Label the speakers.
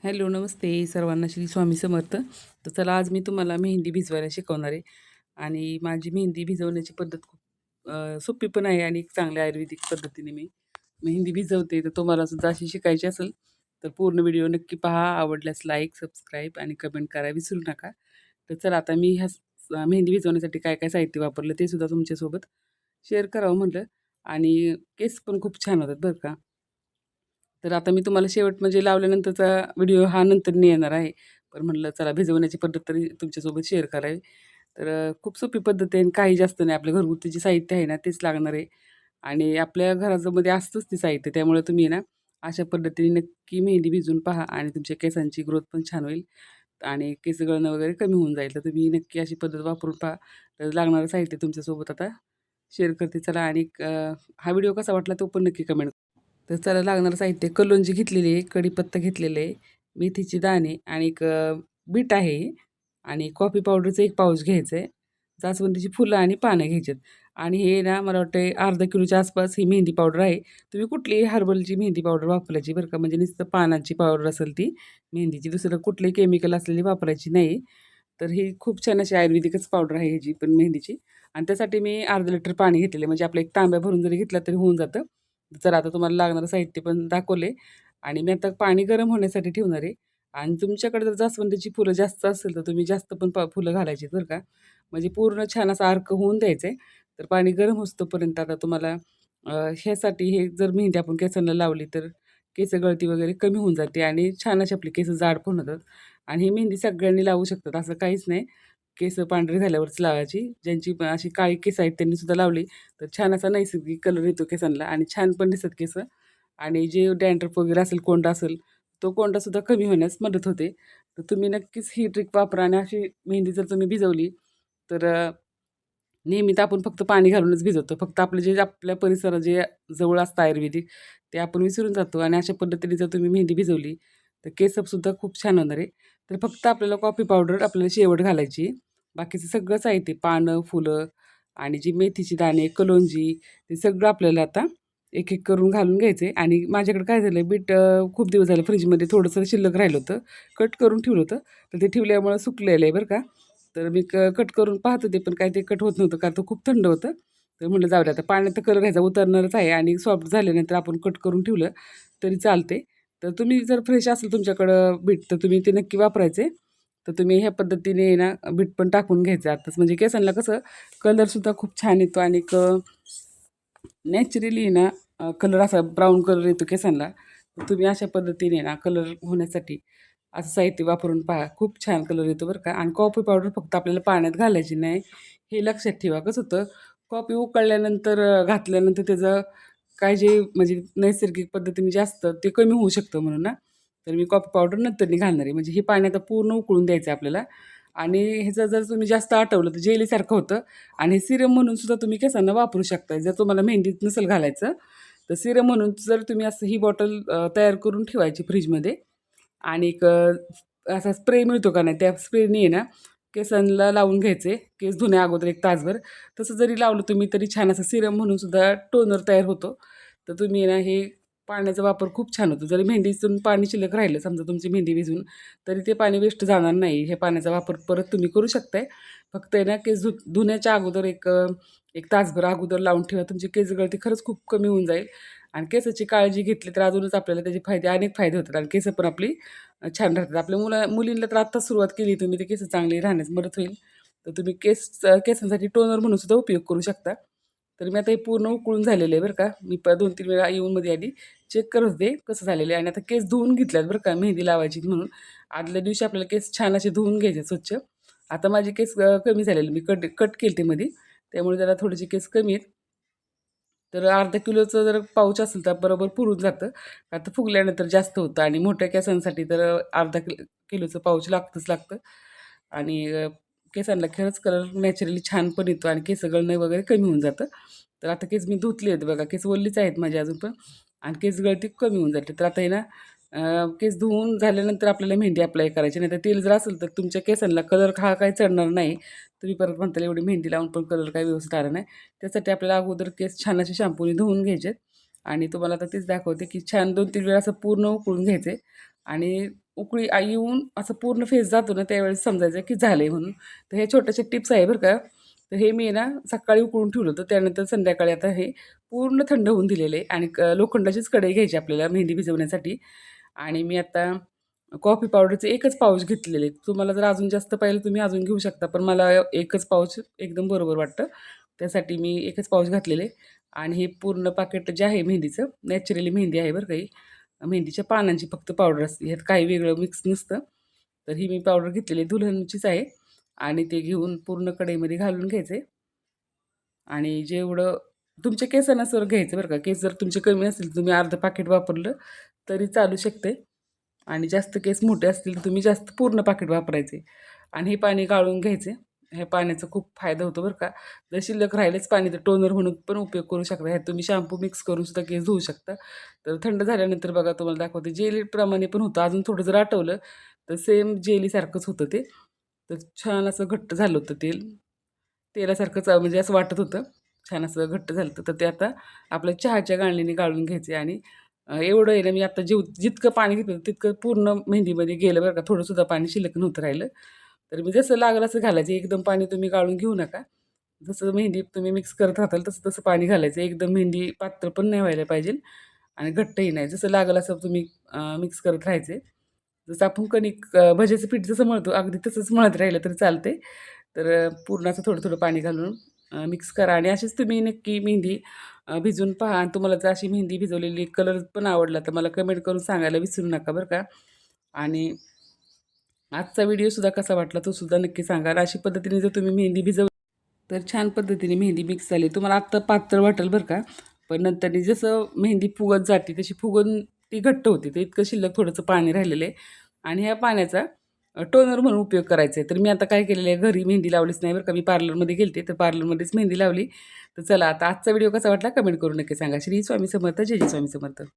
Speaker 1: Hello, नमस्ते सर्वांना. श्री स्वामी समर्थ. तर चला, आज मी तुम्हाला मेहंदी भिजवायला शिकवणार आहे. आणि माझी मेहंदी भिजवण्याची पद्धत खूप सोपी पण आहे आणि चांगल्या आयुर्वेदिक पद्धतीने मी मेहंदी भिजवते. तर तुम्हाला सुद्धा अशी शिकायची असेल तर पूर्ण व्हिडिओ नक्की पहा. आवडल्यास लाईक, सबस्क्राईब आणि कमेंट करायला विसरू नका. तर चला, आता मी मेहंदी भिजवण्यासाठी काय काय साहित्य वापरलं ते सुद्धा तुमच्यासोबत शेअर करावं म्हटलं. आणि केस पण खूप छान होतात बरं का. तर आता मी तुम्हाला शेवट म्हणजे लावल्यानंतरचा व्हिडिओ हा नंतरनी येणार आहे. पण म्हटलं चला, भिजवण्याची पद्धत तरी तुमच्यासोबत शेअर करावी. तर खूप सोपी पद्धत आहे आणि काही जास्त नाही. आपल्या घरगुती जे साहित्य आहे ना तेच लागणार आहे. आणि आपल्या घरामध्ये असतंच ते साहित्य. त्यामुळे तुम्ही आहे ना अशा पद्धतीने नक्की मेहंदी भिजवून पहा आणि तुमच्या केसांची ग्रोथ पण छान होईल आणि केस गळणं वगैरे कमी होऊन जाईल. तर तुम्ही नक्की अशी पद्धत वापरून पहा. तर लागणारं साहित्य तुमच्यासोबत आता शेअर करते. चला, आणि हा व्हिडिओ कसा वाटला तो पण नक्की कमेंट. तर त्याला लागणारं साहित्य: कलोंजी घेतलेली आहे, कढीपत्ता घेतलेला आहे, मेथीचे दाणे आणि एक बीट आहे आणि कॉफी पावडरचं 1 पाऊच घ्यायचं आहे. जास्वंदीची फुलं आणि पानं घ्यायची आहेत. आणि हे ना मला वाटतं अर्धा किलोच्या आसपास ही मेहंदी पावडर आहे. तुम्ही कुठलीही हर्बलची मेहंदी पावडर वापरायची बरं का, म्हणजे नुसतं पानाची पावडर असेल ती मेहंदीची, दुसरं कुठलंही केमिकल असलेली वापरायची नाही. तर ही खूप छान अशी आयुर्वेदिकच पावडर आहे ह्याची पण, मेहंदीची. आणि त्यासाठी मी अर्धा लिटर पाणी घेतलेलं आहे, म्हणजे आपलं एक तांब्या भरून जरी घेतला तरी होऊन जातं. तर आता तुम्हाला लागणारं साहित्य पण दाखवले. आणि मी आता पाणी गरम होण्यासाठी ठेवणार आहे. आणि तुमच्याकडे जर जास्वंदीची फुलं जास्त असेल तर तुम्ही जास्त पण फुलं घालायची बरं का. म्हणजे पूर्ण छान असा अर्क होऊन द्यायचं आहे. तर पाणी गरम होईस्तोपर्यंत आता तुम्हाला ह्यासाठी, हे जर मेहंदी आपण केसांना लावली तर केस गळती वगैरे कमी होऊन जाते आणि छान अशी आपली केस जाड पण होतात. आणि ही मेहंदी सगळ्यांनी लावू शकतात, असं काहीच नाही. केस पांढरी झाल्यावरच लावायची. ज्यांची अशी काळी केस आहेत त्यांनी सुद्धा लावली तर छान असा नैसर्गिक कलर येतो केसांना आणि छान पण दिसतात केस. आणि जे डॅन्ड्रफ वगैरे असेल, कोंडा असेल, तो कोंडासुद्धा कमी होण्यास मदत होते. तर तुम्ही नक्कीच ही ट्रिक वापरा आणि अशी मेहंदी जर तुम्ही भिजवली तर नेहमी तर आपण फक्त पाणी घालूनच भिजवतो. फक्त आपलं जे आपल्या परिसरात जे जवळ असतं आयुर्वेदिक, ते आपण विसरून जातो. आणि अशा पद्धतीने जर तुम्ही मेहंदी भिजवली तर केससुद्धा खूप छान होणार आहे. तर फक्त आपल्याला कॉफी पावडर आपल्याला शेवट घालायची. बाकीचं सगळं साहित्य, पानं, फुलं आणि जी मेथीची दाणे, कलोंजी, ते सगळं आपल्याला आता एक-एक करून घालून घ्यायचे. आणि माझ्याकडे काय झालं, बीट खूप दिवस झाले फ्रिजमध्ये थोडंसं शिल्लक राहिलं होतं. कट करून ठेवलं होतं. तर ते ठेवल्यामुळं सुकलेलं आहे बरं का. तर मी कट करून पाहत होते, पण काय ते कट होत नव्हतं, कारण तो खूप थंड होतं. तर म्हटलं जाऊ द्या, आता पाण्यात तर कलर ह्याचा उतरणारच आहे आणि सॉफ्ट झाल्यानंतर आपण कट करून ठेवलं तरी चालते. तर तुम्ही जर फ्रेश असेल तुमच्याकडं बीट तर तुम्ही ते नक्की वापरायचे. तर तुम्ही ह्या पद्धतीने ना बीट पण टाकून घ्यायचं आताच, म्हणजे केसांना कसं कलरसुद्धा खूप छान येतो आणि नॅचरली ना कलर असा ब्राऊन कलर येतो केसांना. तर तुम्ही अशा पद्धतीने ना कलर होण्यासाठी असं साहित्य वापरून पहा. खूप छान कलर येतो बरं का. आणि कॉफी पावडर फक्त आपल्याला पाण्यात घालायची नाही, हे लक्षात ठेवा. कसं होतं, कॉफी उकळल्यानंतर घातल्यानंतर त्याचं काय जे म्हणजे नैसर्गिक पद्धतीने जे असतं ते कमी होऊ शकतं म्हणून ना. तर मी कॉफी पावडर नंतरनी घालणार आहे. म्हणजे हे पाण्यात पूर्ण उकळून द्यायचं आहे आपल्याला. आणि ह्याचं जर तुम्ही जास्त आटवलं तर जेलीसारखं होतं. आणि सिरम म्हणून सुद्धा तुम्ही केसांना वापरू शकता. जर तुम्हाला मेहंदीत नसेल घालायचं तर सिरम म्हणून जर तुम्ही असं ही बॉटल तयार करून ठेवायची फ्रीजमध्ये. आणि एक असा स्प्रे मिळतो का नाही, त्या स्प्रेनी आहे ना केसांना लावून घ्यायचे, केस धुण्या अगोदर 1 तासभर. तसं जरी लावलं तुम्ही तरी छान असं सिरम म्हणून सुद्धा टोनर तयार होतो. तर तुम्ही ना हे पाण्याचा वापर खूप छान होतो. जरी मेहंदीतून पाणी शिल्लक राहिलं समजा तुमची मेहंदी भिजून, तरी ते पाणी वेस्ट जाणार नाही. हे पाण्याचा वापर परत तुम्ही करू शकताय. फक्त आहे ना केस धुण्याच्या अगोदर 1 तासभर अगोदर लावून ठेवा. तुमची केस गळती खरंच खूप कमी होऊन जाईल. आणि केसाची काळजी घेतली तर अजूनच आपल्याला त्याचे अनेक फायदे होतात आणि केस पण आपली छान राहतात. आपल्या मुलींना तर आत्ताच सुरुवात केली तुम्ही, ते केस चांगली राहण्यास मदत होईल. तर तुम्ही केसांसाठी टोनर म्हणून सुद्धा उपयोग करू शकता. तर मी आता हे पूर्ण उकळून झालेलं आहे बरं का. मी 2-3 वेळा येऊनमध्ये आधी चेक करत होते कसं झालेलं आहे. आणि आता केस धुवून घेतल्यात बरं का, मेहंदी लावायची म्हणून. आदल्या दिवशी आपल्याला केस छान असे धुवून घ्यायचे स्वच्छ. आता माझे केस कमी झालेले, मी कट कट केलते मध्ये, त्यामुळे जरा थोडेसे केस कमी आहेत. तर अर्धा किलोचं जर पाऊच असेल तर बरोबर पुरून जातं. आता फुगल्यानंतर जास्त होतं आणि मोठ्या केसांसाठी तर अर्धा किलोचं पाऊच लागतंच लागतं. आणि केसांना खरंच कलर नॅचरली छान पण येतो आणि केस गळणं वगैरे कमी होऊन जातं. तर आता केस मी धुतले आहेत बघा, केस वल्लीच आहेत माझे अजून पण. आणि केस गळती कमी होऊन जाते. तर आता आहे ना केस धुवून झाल्यानंतर आपल्याला मेहंदी अप्लाय करायची. नाहीतर तेल जर असेल तर तुमच्या केसांना कलर हा काही चढणार नाही. तुम्ही परत म्हणताल एवढी मेहंदी लावून पण कलर काही व्यवस्थित आला नाही. त्यासाठी आपल्याला अगोदर केस छान असे शॅम्पूने धुवून घ्यायचे. आणि तुम्हाला आता तेच दाखवते की छान 2-3 वेळा असं पूर्ण उकळून घ्यायचे. आणि उकळी येऊन असं पूर्ण फेस जातो ना त्यावेळेस समजायचं की झालं आहे म्हणून. तर हे छोट्याशा टिप्स आहे बरं का. तर हे मी ना सकाळी उकळून ठेवलं होतं. त्यानंतर संध्याकाळी आता हे पूर्ण थंड होऊन दिलेलं आहे आणि लोखंडाचीच कढई घ्यायची आपल्याला मेहंदी भिजवण्यासाठी. आणि मी आता कॉफी पावडरचे एकच पाऊच घेतलेले आहेत. तुम्हाला जर अजून जास्त पाहिजे तुम्ही अजून घेऊ शकता. पण मला एकच पाऊच एकदम बरोबर वाटतं. त्यासाठी मी एकच पाऊच घातलेले आणि हे पूर्ण पाकीट जे आहे मेहंदीचं नॅचरली मेहंदी आहे बरं का ही. मेहंदीच्या पानांची फक्त पावडर असते. ह्यात काही वेगळं मिक्स नसतं. तर ही मी पावडर घेतलेली दुल्हनचीच आहे आणि ते घेऊन पूर्ण कढईमध्ये घालून घ्यायचे आणि जेवढं तुमच्या केसानुसार घ्यायचं बरं का. केस जर तुमचे कमी असतील तुम्ही अर्धं पाकीट वापरलं तरी चालू शकते आणि जास्त केस मोठे असतील तर तुम्ही जास्त पूर्ण पाकीट वापरायचे आणि हे पाणी गाळून घ्यायचे. ह्या पाण्याचा खूप फायदा होतो बरं का. जर शिल्लक राहिलेच पाणी तर टोनर म्हणून पण उपयोग करू शकता. ह्यात तुम्ही शॅम्पू मिक्स करून सुद्धा केस धुवू शकता. तर थंड झाल्यानंतर बघा तुम्हाला दाखवते जेलीप्रमाणे पण होतं. अजून थोडं जर आठवलं तर सेम जेलीसारखंच होतं ते. तर छान असं घट्ट झालं होतं तेल. तेलासारखंच म्हणजे असं वाटत होतं. छान असं घट्ट झालं होतं. तर ते आता आपल्या चहाच्या गाळणीने गाळून घ्यायचे आणि एवढं आहे ना मी आता जितकं पाणी घेतलं तितकं पूर्ण मेहंदीमध्ये गेलं बरं का. थोडंसुद्धा पाणी शिल्लक नव्हतं राहिलं. तर मी जसं लागलं असं घालायचं. एकदम पाणी तुम्ही गाळून घेऊ नका. जसं मेहंदी तुम्ही मिक्स करत राहताल तसं तसं पाणी घालायचं. एकदम मेहंदी पातळ पण नाही व्हायला पाहिजे आणि घट्टही नाही. जसं लागेल असं तुम्ही मिक्स करत राहायचे. जसं आपण कणिक भज्याचं पीठ जसं मळतो अगदी तसंच मळत राहिलं तरी चालते. तर पूर्ण असं थोडं थोडं पाणी घालून मिक्स करा आणि अशीच तुम्ही नक्की मेहंदी भिजवून पहा आणि तुम्हाला जर अशी मेहंदी भिजवलेली कलर पण आवडला तर मला कमेंट करून सांगायला विसरू नका बरं का. आणि आजचा व्हिडिओसुद्धा कसा वाटला तो सुद्धा नक्की सांगा. आणि अशी पद्धतीने जर तुम्ही मेहंदी भिजवली तर छान पद्धतीने मेहंदी मिक्स झाली. तुम्हाला आत्ता पातळ वाटेल बरं का. पण नंतर जसं मेहंदी फुगत जाते तशी फुगून ती घट्ट होते. तर इतकं शिल्लक थोडंसं पाणी राहिलेलं आहे आणि ह्या पाण्याचा टोनर म्हणून उपयोग करायचा आहे. तर मी आता काय केलेलं आहे घरी मेहंदी लावलीच नाही बरं का. मी पार्लरमध्ये गेलते तर पार्लरमध्येच मेहंदी लावली. तर चला आता आजचा व्हिडिओ कसा वाटला कमेंट करून नक्की सांगा. श्री स्वामी समर्थ, जय जय स्वामी समर्थ.